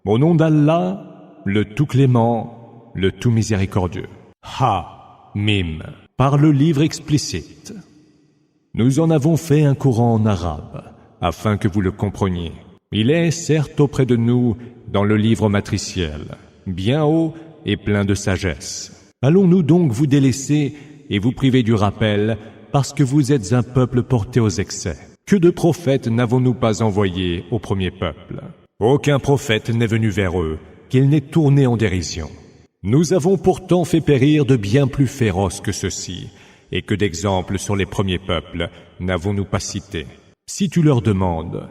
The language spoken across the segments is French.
Au nom d'Allah, le tout clément, le tout miséricordieux. Ha-Mim, par le livre explicite. Nous en avons fait un Coran en arabe, afin que vous le compreniez. Il est certes auprès de nous dans le livre matriciel, bien haut et plein de sagesse. Allons-nous donc vous délaisser et vous priver du rappel parce que vous êtes un peuple porté aux excès? Que de prophètes n'avons-nous pas envoyés au premier peuple? Aucun prophète n'est venu vers eux, qu'il n'ait tourné en dérision. Nous avons pourtant fait périr de bien plus féroces que ceux-ci, et que d'exemples sur les premiers peuples n'avons-nous pas cités. Si tu leur demandes,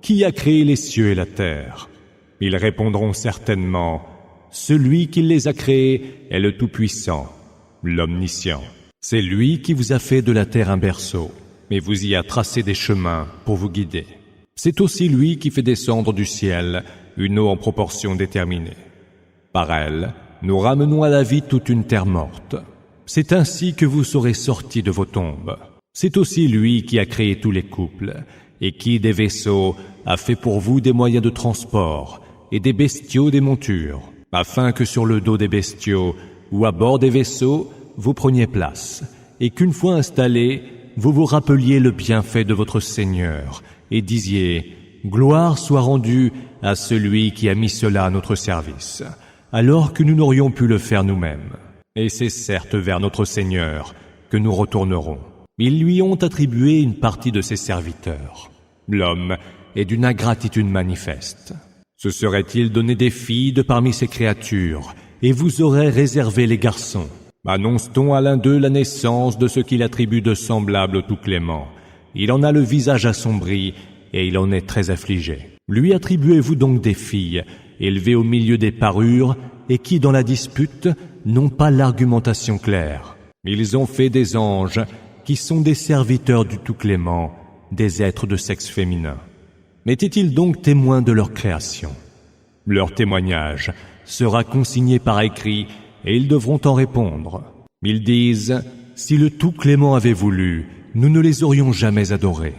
qui a créé les cieux et la terre? Ils répondront certainement, celui qui les a créés est le Tout-Puissant, l'Omniscient. C'est lui qui vous a fait de la terre un berceau, et vous y a tracé des chemins pour vous guider. C'est aussi lui qui fait descendre du ciel une eau en proportion déterminée. Par elle, nous ramenons à la vie toute une terre morte. C'est ainsi que vous serez sortis de vos tombes. C'est aussi lui qui a créé tous les couples, et qui, des vaisseaux, a fait pour vous des moyens de transport, et des bestiaux des montures, afin que sur le dos des bestiaux, ou à bord des vaisseaux, vous preniez place, et qu'une fois installés, vous vous rappeliez le bienfait de votre Seigneur, et disiez « Gloire soit rendue à celui qui a mis cela à notre service, alors que nous n'aurions pu le faire nous-mêmes. Et c'est certes vers notre Seigneur que nous retournerons. » Ils lui ont attribué une partie de ses serviteurs. L'homme est d'une ingratitude manifeste. Se serait-il donné des filles de parmi ses créatures, et vous aurez réservé les garçons? Annonce-t-on à l'un d'eux la naissance de ce qu'il attribue de semblable au Tout-Clément? Il en a le visage assombri, et il en est très affligé. Lui attribuez-vous donc des filles, élevées au milieu des parures, et qui, dans la dispute, n'ont pas l'argumentation claire? Ils ont fait des anges, qui sont des serviteurs du Tout-Clément, des êtres de sexe féminin. Étaient-ils donc témoins de leur création? Leur témoignage sera consigné par écrit, et ils devront en répondre. Ils disent, si le Tout-Clément avait voulu, nous ne les aurions jamais adorés.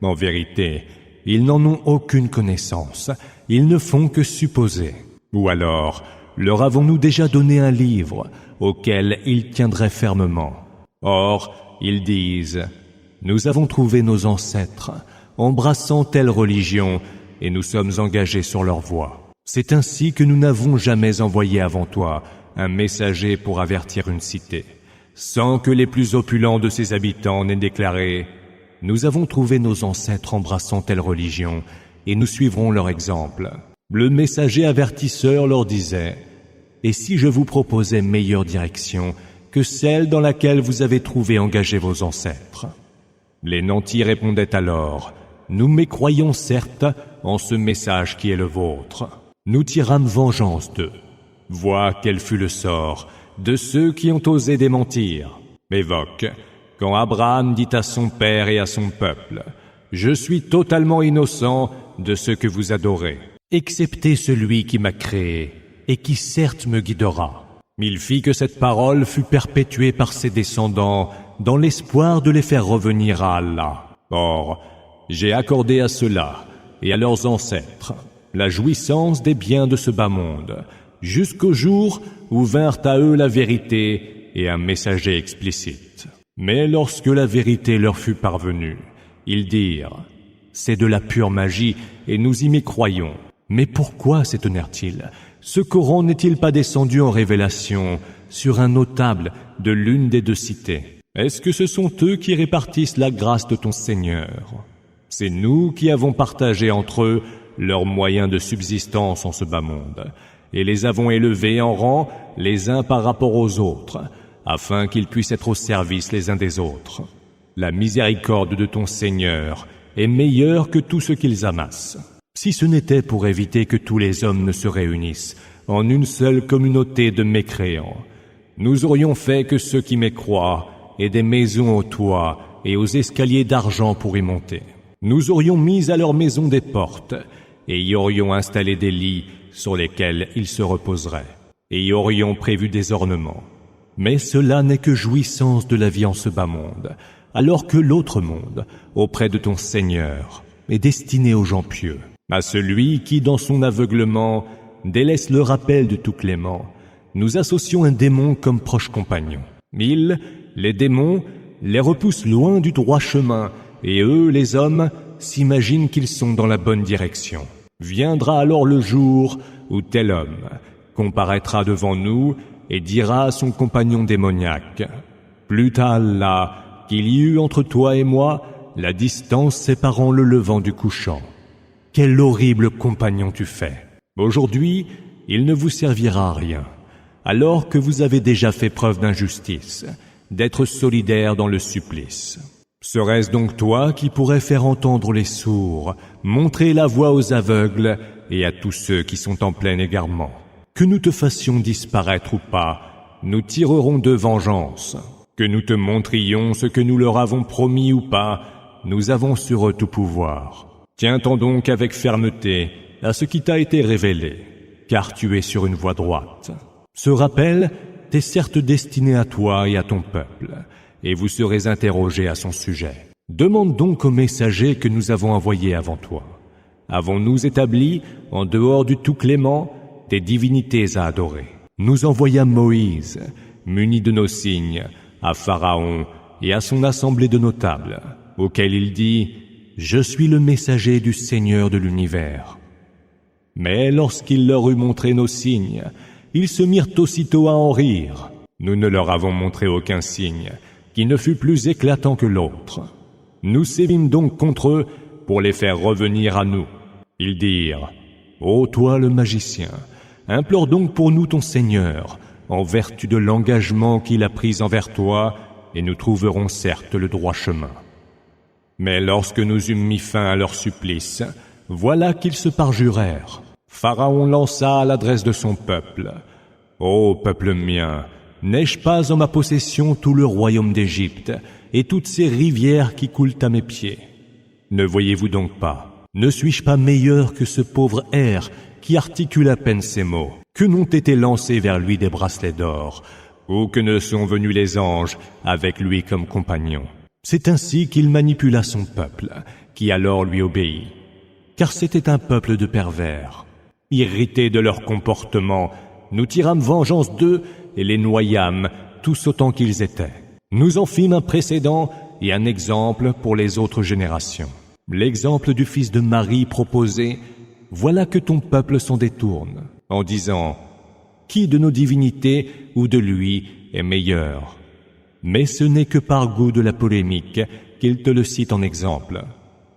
En vérité, ils n'en ont aucune connaissance, ils ne font que supposer. Ou alors, leur avons-nous déjà donné un livre, auquel ils tiendraient fermement? Or, ils disent, nous avons trouvé nos ancêtres, embrassant telle religion, et nous sommes engagés sur leur voie. C'est ainsi que nous n'avons jamais envoyé avant toi un messager pour avertir une cité, sans que les plus opulents de ses habitants n'aient déclaré « Nous avons trouvé nos ancêtres embrassant telle religion, et nous suivrons leur exemple. » Le messager avertisseur leur disait « Et si je vous proposais meilleure direction que celle dans laquelle vous avez trouvé engagés vos ancêtres ?» Les nantis répondaient alors « Nous mécroyons certes en ce message qui est le vôtre. Nous tirâmes vengeance d'eux. Vois quel fut le sort de ceux qui ont osé démentir. Évoque, quand Abraham dit à son père et à son peuple, « Je suis totalement innocent de ce que vous adorez, excepté celui qui m'a créé et qui certes me guidera. » Il fit que cette parole fut perpétuée par ses descendants dans l'espoir de les faire revenir à Allah. Or, j'ai accordé à ceux-là et à leurs ancêtres la jouissance des biens de ce bas monde, jusqu'au jour où vinrent à eux la vérité et un messager explicite. Mais lorsque la vérité leur fut parvenue, ils dirent « C'est de la pure magie et nous y mécroyons. » Mais pourquoi s'étonnèrent-ils? Ce Coran n'est-il pas descendu en révélation sur un notable de l'une des deux cités? Est-ce que ce sont eux qui répartissent la grâce de ton Seigneur? C'est nous qui avons partagé entre eux leurs moyens de subsistance en ce bas monde, et les avons élevés en rang les uns par rapport aux autres, afin qu'ils puissent être au service les uns des autres. La miséricorde de ton Seigneur est meilleure que tout ce qu'ils amassent. Si ce n'était pour éviter que tous les hommes ne se réunissent en une seule communauté de mécréants, nous aurions fait que ceux qui mécroient aient des maisons aux toits et aux escaliers d'argent pour y monter. Nous aurions mis à leurs maisons des portes et y aurions installé des lits sur lesquels ils se reposeraient, et y aurions prévu des ornements. Mais cela n'est que jouissance de la vie en ce bas monde, alors que l'autre monde, auprès de ton Seigneur, est destiné aux gens pieux. À celui qui, dans son aveuglement, délaisse le rappel de tout clément, nous associons un démon comme proche compagnon. Ils, les démons, les repoussent loin du droit chemin, et eux, les hommes, s'imaginent qu'ils sont dans la bonne direction. Viendra alors le jour où tel homme comparaîtra devant nous et dira à son compagnon démoniaque: « Plût à Allah qu'il y eût entre toi et moi la distance séparant le levant du couchant. Quel horrible compagnon tu fais! Aujourd'hui, il ne vous servira à rien, alors que vous avez déjà fait preuve d'injustice, d'être solidaire dans le supplice. Serait-ce donc toi qui pourrais faire entendre les sourds, montrer la voie aux aveugles et à tous ceux qui sont en plein égarement? Que nous te fassions disparaître ou pas, nous tirerons de vengeance. Que nous te montrions ce que nous leur avons promis ou pas, nous avons sur eux tout pouvoir. Tiens-t'en donc avec fermeté à ce qui t'a été révélé, car tu es sur une voie droite. Ce rappel t'est certes destiné à toi et à ton peuple, et vous serez interrogés à son sujet. Demande donc au messager que nous avons envoyé avant toi. Avons-nous établi, en dehors du tout clément, des divinités à adorer? Nous envoyâmes Moïse, muni de nos signes, à Pharaon et à son assemblée de notables, auquel il dit: « Je suis le messager du Seigneur de l'univers. » Mais lorsqu'il leur eut montré nos signes, ils se mirent aussitôt à en rire. Nous ne leur avons montré aucun signe qui ne fût plus éclatant que l'autre. Nous sévîmes donc contre eux pour les faire revenir à nous. Ils dirent: « Ô toi le magicien, implore donc pour nous ton Seigneur, en vertu de l'engagement qu'il a pris envers toi, et nous trouverons certes le droit chemin. » Mais lorsque nous eûmes mis fin à leur supplice, voilà qu'ils se parjurèrent. Pharaon lança à l'adresse de son peuple: « Ô peuple mien, n'ai-je pas en ma possession tout le royaume d'Égypte et toutes ces rivières qui coulent à mes pieds? Ne voyez-vous donc pas? Ne suis-je pas meilleur que ce pauvre Er qui articule à peine ces mots? Que n'ont été lancés vers lui des bracelets d'or, ou que ne sont venus les anges avec lui comme compagnons? C'est ainsi qu'il manipula son peuple, qui alors lui obéit, car c'était un peuple de pervers. Irrités de leur comportement, nous tirâmes vengeance d'eux et les noyâmes, tous autant qu'ils étaient. Nous en fîmes un précédent et un exemple pour les autres générations. L'exemple du fils de Marie proposé, voilà que ton peuple s'en détourne, en disant: « Qui de nos divinités ou de lui est meilleur ?» Mais ce n'est que par goût de la polémique qu'il te le cite en exemple.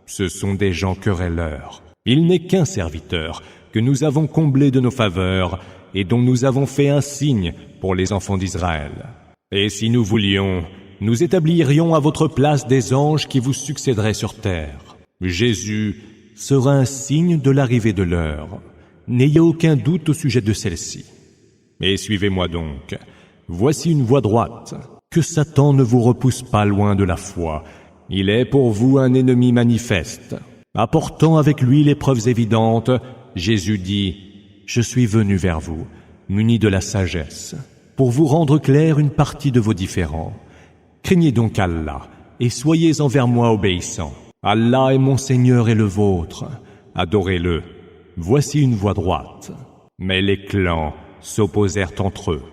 Ce sont des gens querelleurs. Il n'est qu'un serviteur que nous avons comblé de nos faveurs et dont nous avons fait un signe pour les enfants d'Israël. Et si nous voulions, nous établirions à votre place des anges qui vous succéderaient sur terre. Jésus sera un signe de l'arrivée de l'heure. N'ayez aucun doute au sujet de celle-ci. Et suivez-moi donc. Voici une voie droite. Que Satan ne vous repousse pas loin de la foi. Il est pour vous un ennemi manifeste. Apportant avec lui les preuves évidentes, Jésus dit: « Je suis venu vers vous, muni de la sagesse, pour vous rendre clair une partie de vos différends. Craignez donc Allah, et soyez envers moi obéissants. Allah est mon Seigneur et le vôtre. Adorez-le. Voici une voie droite. » Mais les clans s'opposèrent entre eux.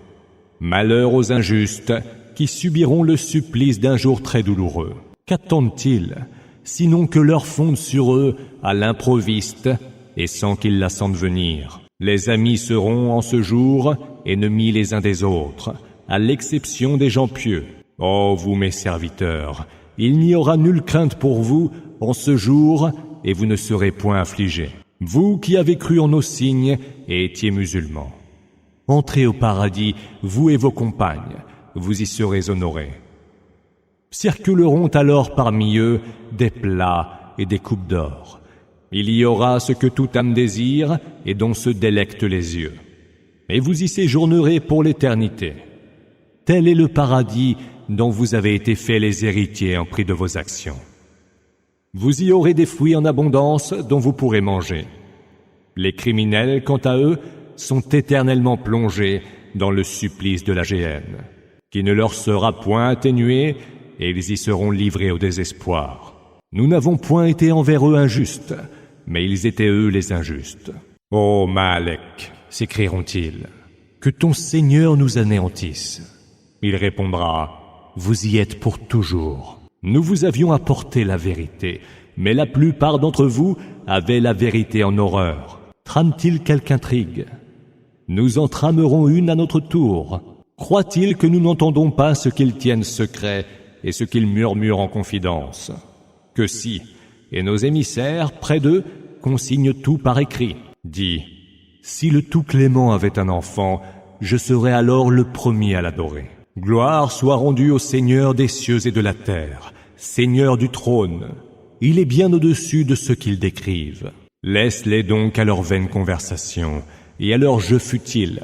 Malheur aux injustes, qui subiront le supplice d'un jour très douloureux. Qu'attendent-ils, sinon que l'heure fonde sur eux à l'improviste et sans qu'ils la sentent venir? Les amis seront en ce jour ennemis les uns des autres, à l'exception des gens pieux. Ô vous mes serviteurs, il n'y aura nulle crainte pour vous en ce jour et vous ne serez point affligés. Vous qui avez cru en nos signes et étiez musulmans. Entrez au paradis, vous et vos compagnes, vous y serez honorés. Circuleront alors parmi eux des plats et des coupes d'or. Il y aura ce que toute âme désire et dont se délectent les yeux. Et vous y séjournerez pour l'éternité. Tel est le paradis dont vous avez été faits les héritiers en prix de vos actions. Vous y aurez des fruits en abondance dont vous pourrez manger. Les criminels, quant à eux, sont éternellement plongés dans le supplice de la géhenne, qui ne leur sera point atténué, et ils y seront livrés au désespoir. Nous n'avons point été envers eux injustes. mais ils étaient eux les injustes. « Ô Malek, s'écrieront-ils, que ton Seigneur nous anéantisse. » Il répondra, « Vous y êtes pour toujours. Nous vous avions apporté la vérité, mais la plupart d'entre vous avaient la vérité en horreur. Trame-t-il quelque intrigue? Nous en tramerons une à notre tour. Croit-il que nous n'entendons pas ce qu'ils tiennent secret et ce qu'ils murmurent en confidence? Que si, et nos émissaires, près d'eux, consignent tout par écrit. Dis, si le Tout-Clément avait un enfant, je serais alors le premier à l'adorer. Gloire soit rendue au Seigneur des cieux et de la terre, Seigneur du trône. Il est bien au-dessus de ce qu'ils décrivent. Laisse-les donc à leur vaine conversation et à leurs jeux futiles,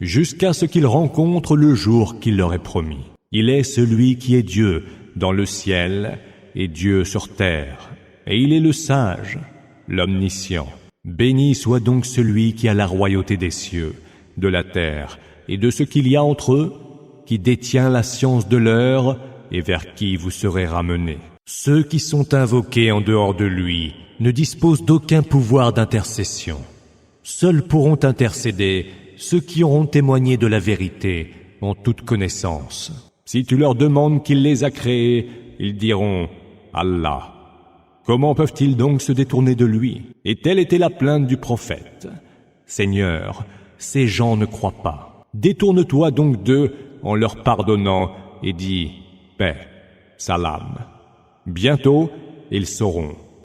jusqu'à ce qu'ils rencontrent le jour qu'il leur est promis. Il est celui qui est Dieu dans le ciel et Dieu sur terre, et il est le sage, l'omniscient. Béni soit donc celui qui a la royauté des cieux, de la terre et de ce qu'il y a entre eux, qui détient la science de l'heure et vers qui vous serez ramenés. Ceux qui sont invoqués en dehors de lui ne disposent d'aucun pouvoir d'intercession. Seuls pourront intercéder ceux qui auront témoigné de la vérité en toute connaissance. Si tu leur demandes qui les a créés, ils diront « Allah ». Comment peuvent-ils donc se détourner de lui? Et telle était la plainte du prophète. Seigneur, ces gens ne croient pas. Détourne-toi donc d'eux en leur pardonnant et dis « paix, salam ». Bientôt, ils sauront.